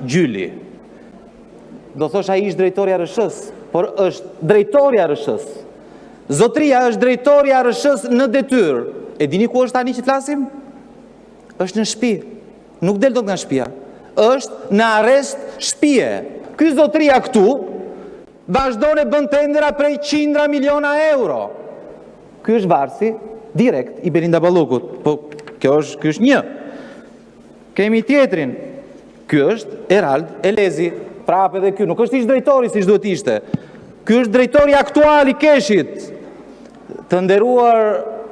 Gjyli. Do thosh ai ishte drejtori i RSH-s, por është drejtori i RSH-s. Zotria është drejtori i RSH-s në detyrë. E dini ku është tani që flasim? Është në shtëpi. Nuk del dot nga shtëpia. Është në arrest shtëpie. Ky zotria këtu vazhdon e bën tendera prej 100 miliona euro. Ky është varsi direkt i Belinda Ballukut. Po ky është një. Kemi tjetrin. Ky është Erald Elezi. Prapë edhe ky, nuk është ish drejtori si duhet ishte. Ky është drejtori aktual i Keshit. Të nderuar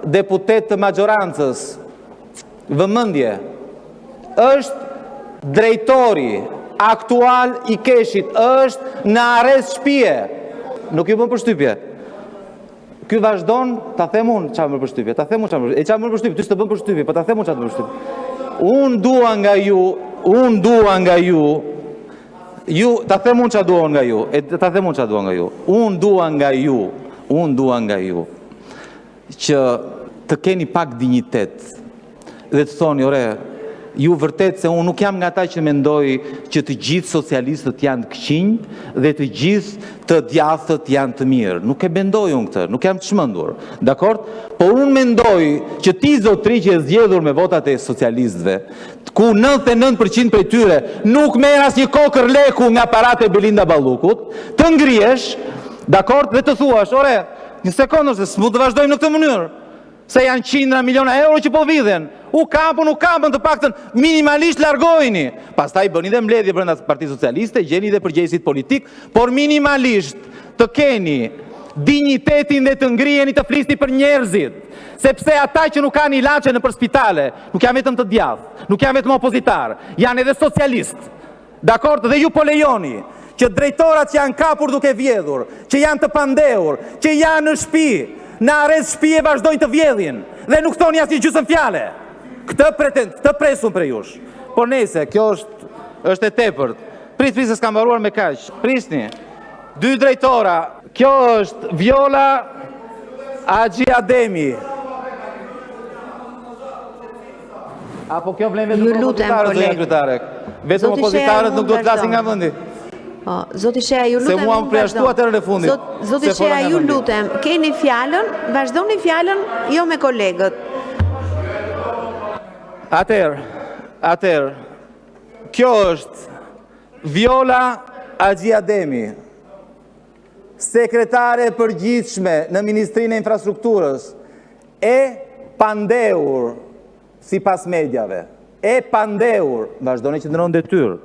deputet të majorancës. Vëmendje. Është drejtori aktual i Keshit, është në arrest shtëpie. Nuk ju bën përshtypje. Ky vazhdon, ta them unë çfarë më përshtypje, ta them unë çfarë. E çfarë më përshtypje, ty s'të bën përshtypje, po ta them unë çfarë më përshtypje. Unë dua nga ju, ta them unë çfarë dua nga ju, ta them unë çfarë dua nga ju. Unë dua nga ju që të keni pak dinjitet dhe të thoni, ore, ju vërtet se unë nuk jam nga ata që mendoj që të gjithë socialistët janë të këqinj dhe të gjithë të djathët janë të mirë. Nuk e mendoj unë këtë, nuk jam të shmendur. Dakord? Po unë mendoj që ti zotri që e zgjedhur me votat e socialistëve, ku 99% prej tyre nuk merr asnjë kokër leku nga paratë e Belinda Ballukut, të ngrihesh, dakord, dhe të thuash, ore, një sekondë se s'mund të vazhdojmë në këtë mënyrë. Se janë 100 miliona euro që po vidhen. U kapën të paktën minimalisht largoheni. Pastaj bëni dhe mbledhje brenda Partisë Socialiste, gjeni dhe përgjegjësit politik, por minimalisht të keni dinjitetin dhe të ngriheni të flisni për njerëzit. Sepse ata që nuk kanë ilaçe nëpër spitale, nuk janë vetëm të djathtë, nuk janë vetëm opozitar, janë edhe socialistë. Dakord? Dhe ju po lejoni që drejtorat që janë kapur duke vjedhur, që janë të pandehur, që janë në shtëpi, në arrest shtëpie vazhdojnë të vjedhin dhe nuk thoni asnjë gjysmë fjale. Këtë presun për jush. Por nese, kjo është e tepërt. Prit se s'ka mbaruar me kaq. Prisni. 2 drejtora. Kjo është Viola Agji Ademi. Apo kjo vlen vetëm opozitarët dhe kryetare. Vetëm opozitarët nuk do të flasin nga vendi. Zoti Shea, ju lutem. Se mua më preashtu atërë në fundit. Zoti Shea, ju lutem. Keni fjalën, vazhdoni fjalën, jo me kolegët. Atëherë, kjo është Viola Agji Ademi, sekretare përgjithshme në Ministrinë e Infrastrukturës, e pandehur sipas mediave. E pandehur, vazhdoni që ndronë detyrë.